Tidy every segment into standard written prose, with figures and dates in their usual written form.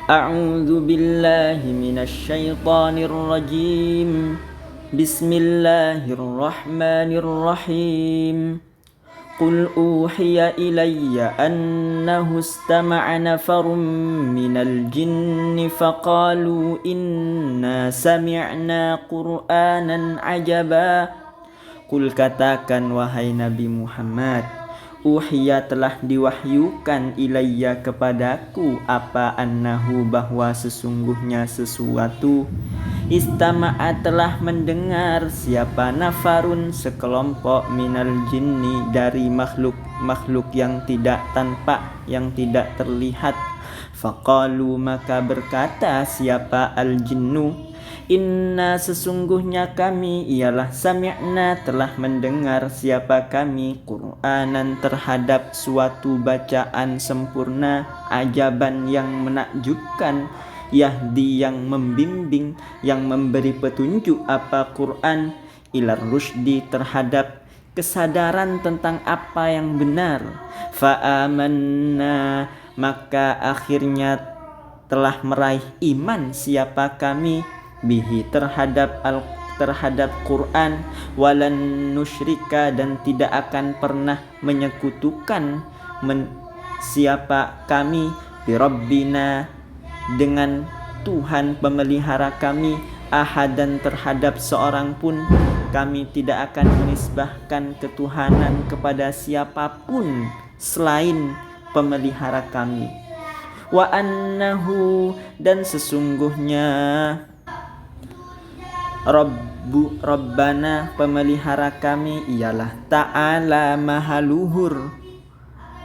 A'udzu billahi minasy syaithanir rajim. Bismillahirrahmanirrahim. Qul uhiya ilayya annahu istama'a nafarun minal jinni faqalu inna sami'na qur'anan ajaba. Qul katakan wahai Nabi Muhammad, uhiya telah diwahyukan ilayya kepadaku apa annahu bahwa sesungguhnya sesuatu istama'a telah mendengar siapa nafarun sekelompok minal jinni dari makhluk yang tidak tampak, yang tidak terlihat. Faqalu maka berkata siapa al jinnu, inna sesungguhnya kami ialah sami'na telah mendengar siapa kami Qur'anan terhadap suatu bacaan sempurna, ajaban yang menakjubkan, yahdi yang membimbing, yang memberi petunjuk apa Qur'an, ilar rusdi terhadap kesadaran tentang apa yang benar. Fa'amanna maka akhirnya telah meraih iman siapa kami bihi terhadap Quran, walan nusyrika dan tidak akan pernah menyekutukan siapa kami birabbina dengan Tuhan pemelihara kami, ahadan terhadap seorang pun. Kami tidak akan menisbahkan ketuhanan kepada siapapun selain pemelihara kami. Wa annahu dan sesungguhnya Rabbana pemelihara kami ialah ta'ala maha luhur,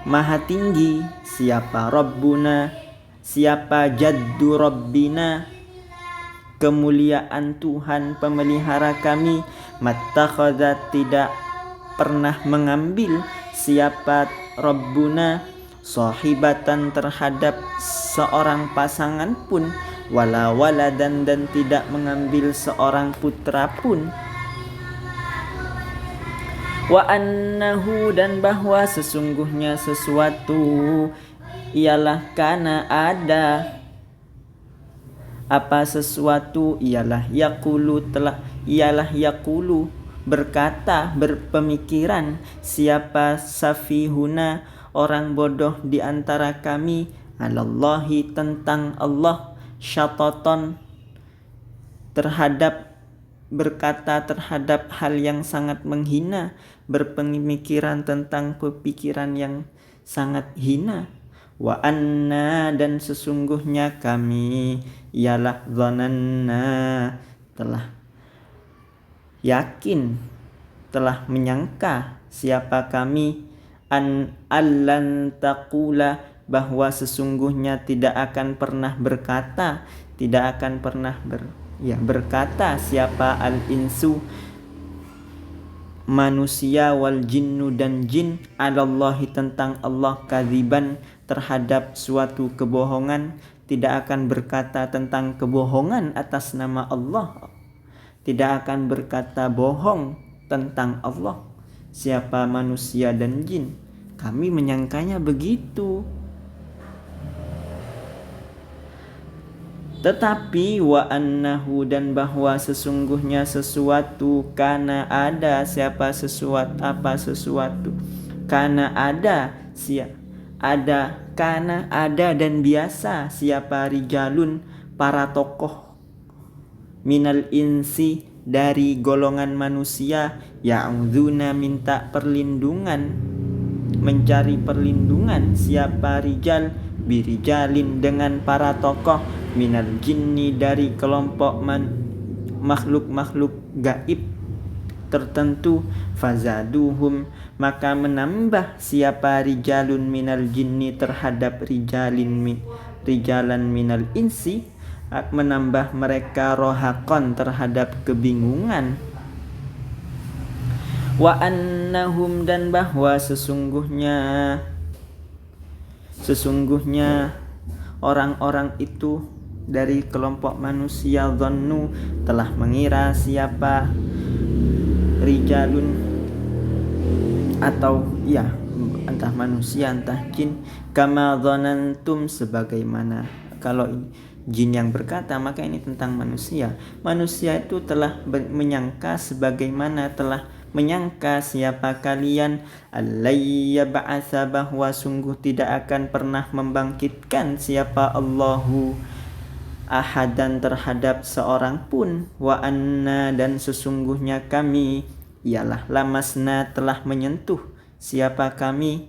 maha tinggi. Siapa Rabbuna, siapa jaddu Rabbina, kemuliaan Tuhan pemelihara kami. Mattakhadha tidak pernah mengambil siapa Rabbuna sahibatan terhadap seorang pasangan pun, wala waladan dan tidak mengambil seorang putra pun. Wa annahu dan bahwa sesungguhnya sesuatu ialah kana ada apa sesuatu ialah yaqulu berkata, berpemikiran siapa safihuna orang bodoh di antara kami, alallahi tentang Allah, syatatan berkata terhadap hal yang sangat menghina, berpemikiran tentang pemikiran yang sangat hina. Wa anna dan sesungguhnya kami ialah dhananna telah yakin, telah menyangka siapa kami allan taqula bahwa sesungguhnya tidak akan pernah berkata, tidak akan pernah berkata siapa al-insu manusia wal jinnu dan jin alallahi tentang Allah kadziban terhadap suatu kebohongan, tidak akan berkata tentang kebohongan atas nama Allah, tidak akan berkata bohong tentang Allah siapa manusia dan jin. Kami menyangkanya begitu. Tetapi wa annahu dan bahwa sesungguhnya sesuatu kana ada siapa sesuatu apa sesuatu kana ada kana ada dan biasa siapa rijalun para tokoh minal insi dari golongan manusia, ya'udzuna minta perlindungan, mencari perlindungan siapa rijal birijalin dengan para tokoh minal jinni dari kelompok makhluk-makhluk gaib tertentu. Fazaduhum maka menambah siapa rijalun minal jinni terhadap rijalan minal insi, menambah mereka rohakon terhadap kebingungan. Wa annahum dan bahwa sesungguhnya orang-orang itu dari kelompok manusia dhannu telah mengira siapa rijalun atau entah manusia entah jin, kama dhanantum sebagaimana Kalau jin yang berkata, maka ini tentang manusia. Manusia itu telah menyangka sebagaimana telah menyangka siapa kalian allayya ba'atsa, bahwa sungguh tidak akan pernah membangkitkan siapa Allahu ahadan terhadap seorang pun, wa anna dan sesungguhnya kami ialah lamasna telah menyentuh siapa kami,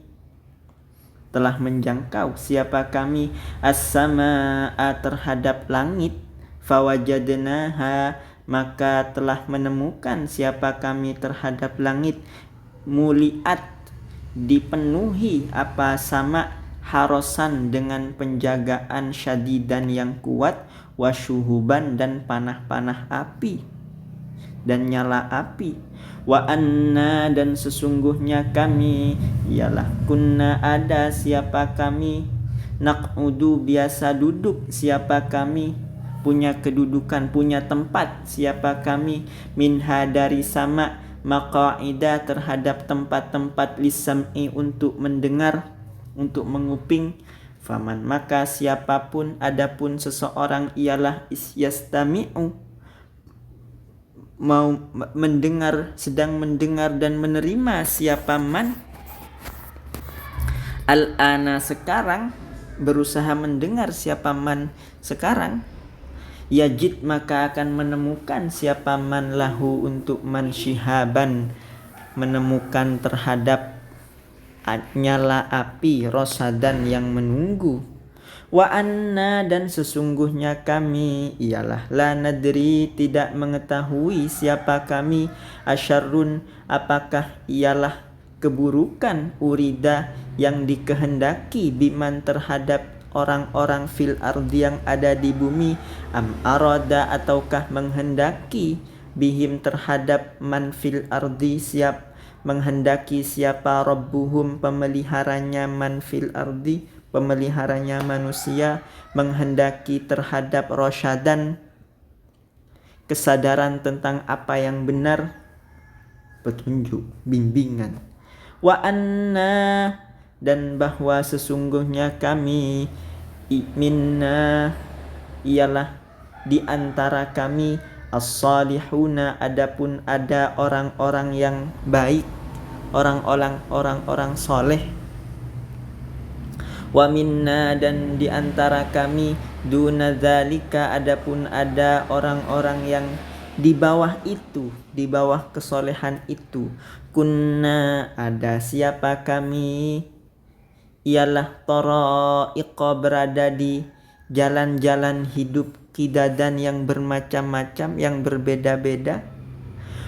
telah menjangkau siapa kami as-samaa terhadap langit, fawajadnaha maka telah menemukan siapa kami terhadap langit, muliat dipenuhi apa sama harosan dengan penjagaan syadidan yang kuat, wasyuhuban dan panah-panah api dan nyala api, wa anna dan sesungguhnya kami ialah kunna ada siapa kami, naq'udu biasa duduk siapa kami, punya kedudukan, punya tempat siapa kami, minha dari sama, maqa'ida terhadap tempat-tempat lisam'i untuk mendengar, untuk menguping, faman maka siapapun, adapun seseorang ialah yastami'u mau mendengar, sedang mendengar dan menerima siapa man al-ana sekarang, berusaha mendengar siapa man sekarang, yajid maka akan menemukan siapa man lahu untuk man syihaban, menemukan terhadap nyala api, rosadan yang menunggu, wa anna dan sesungguhnya kami ialah la nadri tidak mengetahui siapa kami, asyarrun apakah ialah keburukan, urida yang dikehendaki, biman terhadap orang-orang fil ardi yang ada di bumi, am arada ataukah menghendaki, bihim terhadap man fil ardi menghendaki siapa rabbuhum pemeliharanya man fil ardi, pemeliharanya manusia, menghendaki terhadap rosyadan kesadaran tentang apa yang benar, petunjuk, bimbingan, wa anna dan bahwa sesungguhnya kami minna ialah di antara kami as-salihuna adapun ada orang-orang yang baik, orang-orang soleh, wa minna dan di antara kami duna dzalika adapun ada orang-orang yang di bawah itu, di bawah kesolehan itu, kunna ada siapa kami ialah tara'iqa berada di jalan-jalan hidup, kidadan yang bermacam-macam, yang berbeda-beda,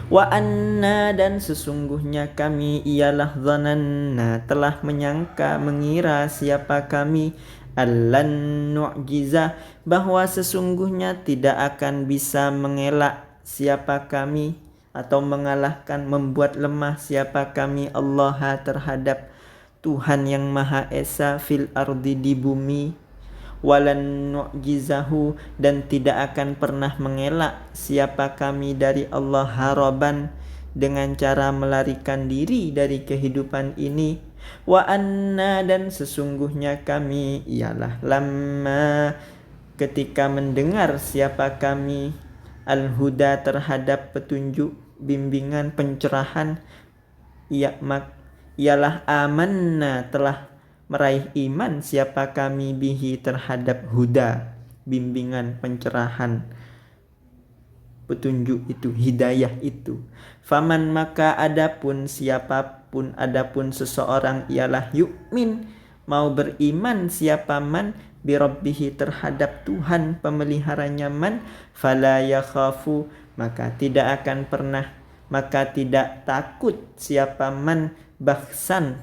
wa anna dan sesungguhnya kami ialah dhananna telah menyangka, mengira siapa kami allan nu'jiza bahwa sesungguhnya tidak akan bisa mengelak siapa kami atau mengalahkan, membuat lemah siapa kami Allah terhadap Tuhan yang Maha Esa fil ardi di bumi, walan nu'jizahu dan tidak akan pernah mengelak siapa kami dari Allah haraban dengan cara melarikan diri dari kehidupan ini, wa anna dan sesungguhnya kami ialah lamma ketika mendengar siapa kami al-huda terhadap petunjuk, bimbingan, pencerahan, ialah amanna telah meraih iman siapa kami bihi terhadap huda, bimbingan, pencerahan, petunjuk itu, hidayah itu. Faman maka adapun siapapun, adapun seseorang ialah yu'min mau beriman siapa man birabbihi terhadap Tuhan pemeliharanya man, fala yakhafu maka tidak akan pernah, maka tidak takut siapa man bahsan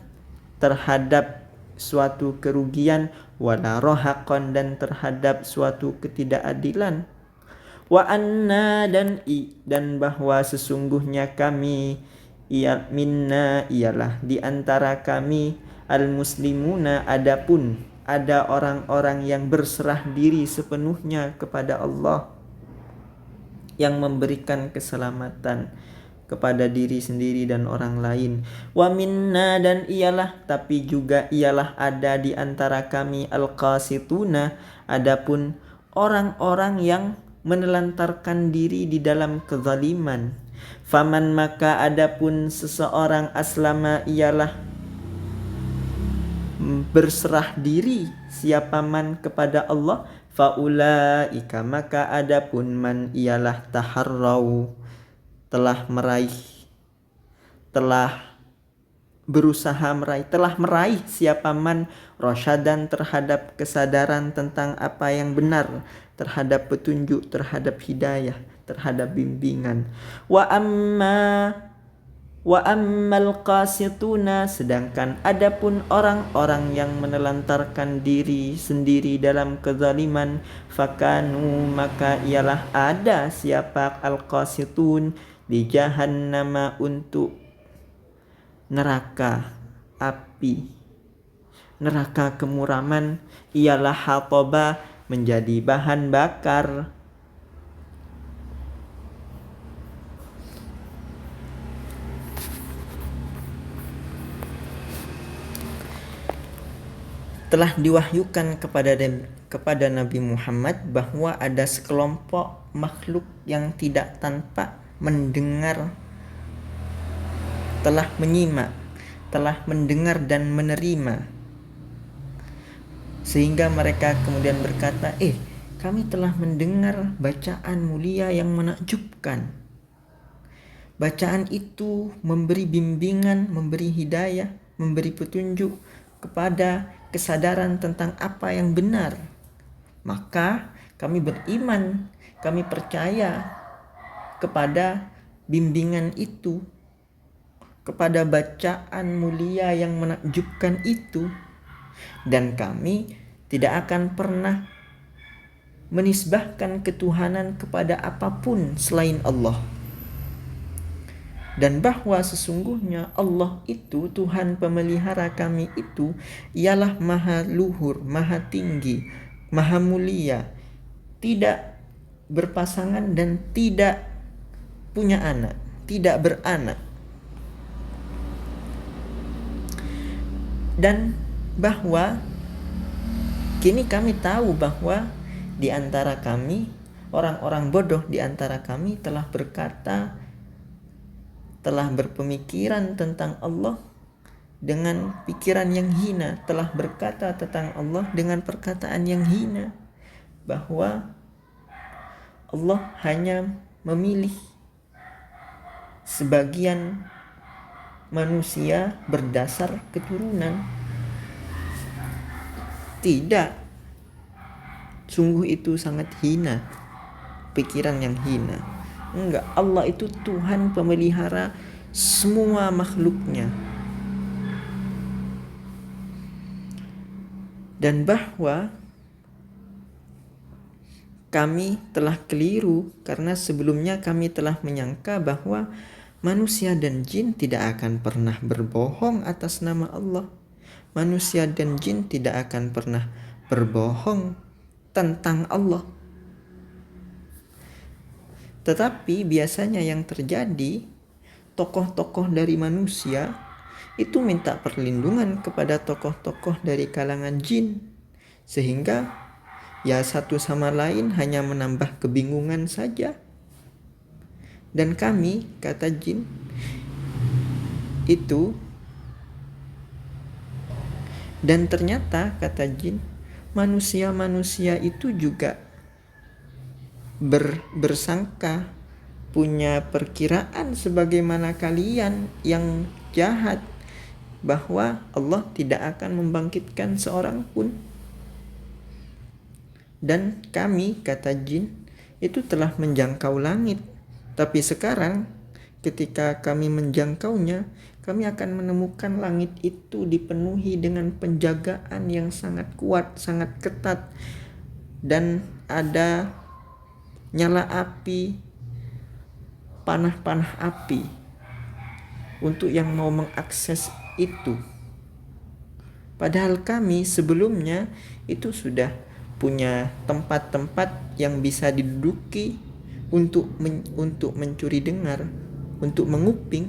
terhadap suatu kerugian, wala rohakon dan terhadap suatu ketidakadilan, wa anna dan bahwa sesungguhnya kami minna ialah di antara kami al muslimuna adapun ada orang-orang yang berserah diri sepenuhnya kepada Allah yang memberikan keselamatan, kepada diri sendiri dan orang lain. Wa minna, dan ialah, tapi juga ialah ada di antara kami al-qasituna, adapun orang-orang yang menelantarkan diri di dalam kezaliman. Faman, maka adapun seseorang aslama, ialah berserah diri siapa man kepada Allah, faulaika, maka adapun man ialah taharrau, telah meraih siapa man rasyadan, terhadap kesadaran tentang apa yang benar, terhadap petunjuk, terhadap hidayah, terhadap bimbingan. Wa ammal qasituna, sedangkan adapun orang-orang yang menelantarkan diri sendiri dalam kezaliman, fakanu, maka ialah ada siapa al-qasitun di jahannama, untuk neraka api, neraka kemuraman, ialah hatoba, menjadi bahan bakar. Telah diwahyukan kepada Nabi Muhammad bahwa ada sekelompok makhluk yang tidak tampak, mendengar, telah menyimak, telah mendengar dan menerima, sehingga mereka kemudian berkata, kami telah mendengar bacaan mulia yang menakjubkan. Bacaan itu memberi bimbingan, memberi hidayah, memberi petunjuk kepada kesadaran tentang apa yang benar. Maka kami beriman, kami percaya kepada bimbingan itu, kepada bacaan mulia yang menakjubkan itu, dan kami tidak akan pernah menisbahkan ketuhanan kepada apapun selain Allah. Dan bahwa sesungguhnya Allah itu, Tuhan pemelihara kami itu, ialah maha luhur, maha tinggi, maha mulia, tidak berpasangan dan tidak punya anak, tidak beranak. Dan bahwa kini kami tahu bahwa di antara kami, orang-orang bodoh di antara kami telah berkata, telah berpemikiran tentang Allah dengan pikiran yang hina, telah berkata tentang Allah dengan perkataan yang hina, bahwa Allah hanya memilih sebagian manusia berdasar keturunan. Tidak, sungguh itu sangat hina, pikiran yang hina. Enggak, Allah itu Tuhan pemelihara semua makhluknya. Dan bahwa kami telah keliru karena sebelumnya kami telah menyangka bahwa manusia dan jin tidak akan pernah berbohong atas nama Allah. Manusia dan jin tidak akan pernah berbohong tentang Allah. Tetapi biasanya yang terjadi, tokoh-tokoh dari manusia itu minta perlindungan kepada tokoh-tokoh dari kalangan jin, sehingga ya satu sama lain hanya menambah kebingungan saja. Dan kami, kata jin itu, dan ternyata kata jin, manusia-manusia itu juga bersangka, punya perkiraan sebagaimana kalian yang jahat, bahwa Allah tidak akan membangkitkan seorang pun. Dan kami, kata jin, itu telah menjangkau langit, tapi sekarang ketika kami menjangkaunya, kami akan menemukan langit itu dipenuhi dengan penjagaan yang sangat kuat, sangat ketat, dan ada nyala api, panah-panah api untuk yang mau mengakses itu. Padahal kami sebelumnya itu sudah punya tempat-tempat yang bisa diduduki untuk mencuri dengar. untuk menguping,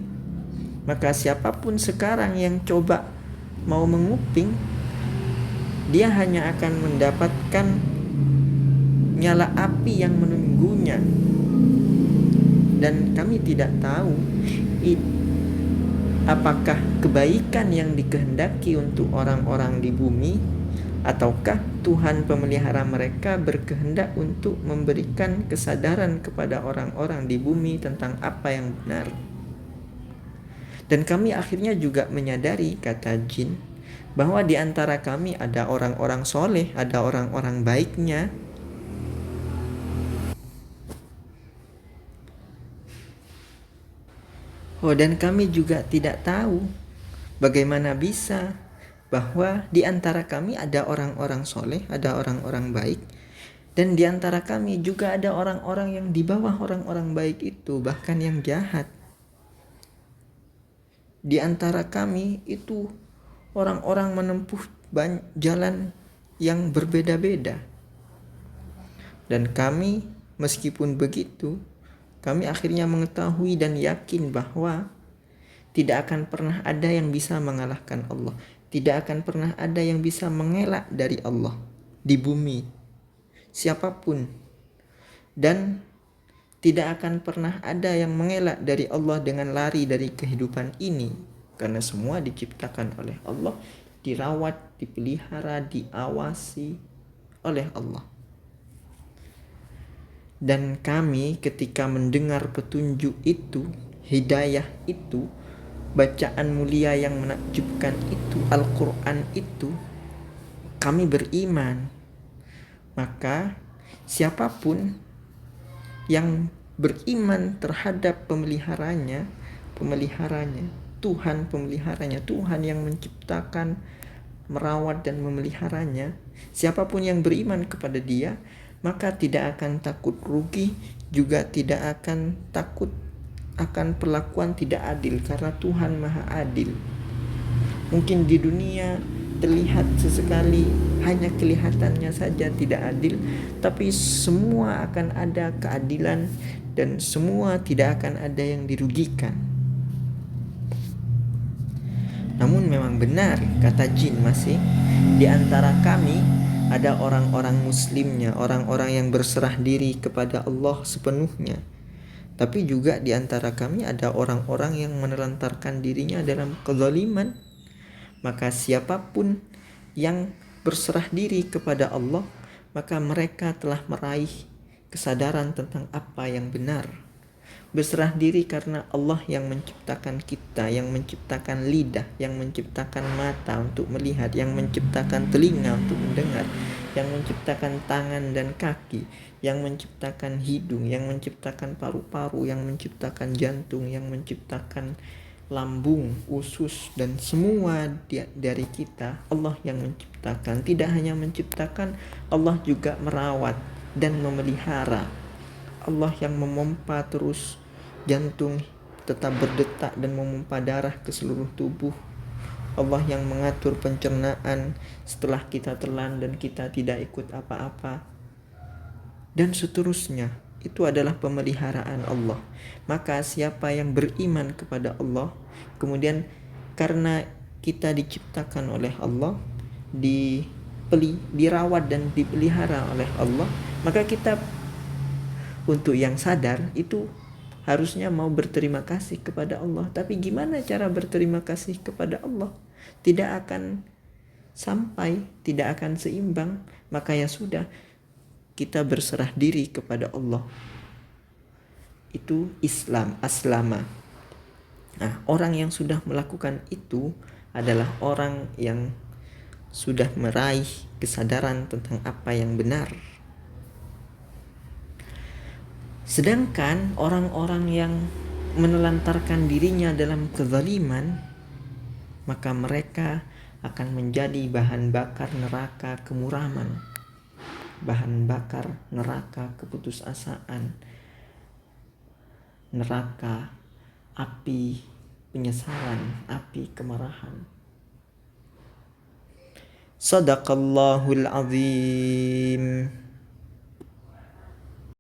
maka siapapun sekarang yang coba mau menguping, dia hanya akan mendapatkan nyala api yang menunggunya. Dan kami tidak tahu apakah kebaikan yang dikehendaki untuk orang-orang di bumi, ataukah Tuhan pemelihara mereka berkehendak untuk memberikan kesadaran kepada orang-orang di bumi tentang apa yang benar. Dan kami akhirnya juga menyadari, kata jin, bahwa di antara kami ada orang-orang soleh, ada orang-orang baiknya. Dan kami juga tidak tahu bagaimana bisa bahwa di antara kami ada orang-orang soleh, ada orang-orang baik, dan di antara kami juga ada orang-orang yang di bawah orang-orang baik itu, bahkan yang jahat. Di antara kami itu orang-orang menempuh jalan yang berbeda-beda. Dan kami, meskipun begitu, kami akhirnya mengetahui dan yakin bahwa tidak akan pernah ada yang bisa mengalahkan Allah. Tidak akan pernah ada yang bisa mengelak dari Allah di bumi, siapapun. Dan tidak akan pernah ada yang mengelak dari Allah dengan lari dari kehidupan ini. Karena semua diciptakan oleh Allah, dirawat, dipelihara, diawasi oleh Allah. Dan kami ketika mendengar petunjuk itu, hidayah itu, bacaan mulia yang menakjubkan itu, Al-Quran itu, kami beriman. Maka siapapun yang beriman terhadap pemeliharanya, Tuhan pemeliharanya, Tuhan yang menciptakan, merawat dan memeliharanya, siapapun yang beriman kepada dia, maka tidak akan takut rugi, juga tidak akan takut akan perlakuan tidak adil, karena Tuhan Maha Adil. Mungkin di dunia terlihat sesekali, hanya kelihatannya saja tidak adil, tapi semua akan ada keadilan dan semua tidak akan ada yang dirugikan. Namun memang benar kata jin, masih di antara kami ada orang-orang muslimnya, orang-orang yang berserah diri kepada Allah sepenuhnya. Tapi juga di antara kami ada orang-orang yang menelantarkan dirinya dalam kezaliman. Maka siapapun yang berserah diri kepada Allah, maka mereka telah meraih kesadaran tentang apa yang benar. Berserah diri karena Allah yang menciptakan kita, yang menciptakan lidah, yang menciptakan mata untuk melihat, yang menciptakan telinga untuk mendengar, yang menciptakan tangan dan kaki, yang menciptakan hidung, yang menciptakan paru-paru, yang menciptakan jantung, yang menciptakan lambung, usus, dan semua dari kita. Allah yang menciptakan. Tidak hanya menciptakan, Allah juga merawat dan memelihara. Allah yang memompa terus jantung tetap berdetak dan memompa darah ke seluruh tubuh. Allah yang mengatur pencernaan setelah kita telan dan kita tidak ikut apa-apa. Dan seterusnya, itu adalah pemeliharaan Allah. Maka siapa yang beriman kepada Allah, kemudian karena kita diciptakan oleh Allah, dirawat dan dipelihara oleh Allah, maka kita untuk yang sadar itu harusnya mau berterima kasih kepada Allah. Tapi gimana cara berterima kasih kepada Allah? Tidak akan sampai, tidak akan seimbang. Maka ya sudah, kita berserah diri kepada Allah. Itu Islam, aslama. Nah, orang yang sudah melakukan itu adalah orang yang sudah meraih kesadaran tentang apa yang benar. Sedangkan orang-orang yang menelantarkan dirinya dalam kezaliman, maka mereka akan menjadi bahan bakar neraka kemuraman, bahan bakar neraka keputusasaan, neraka api penyesalan, api kemarahan. Sadaqallahul azim.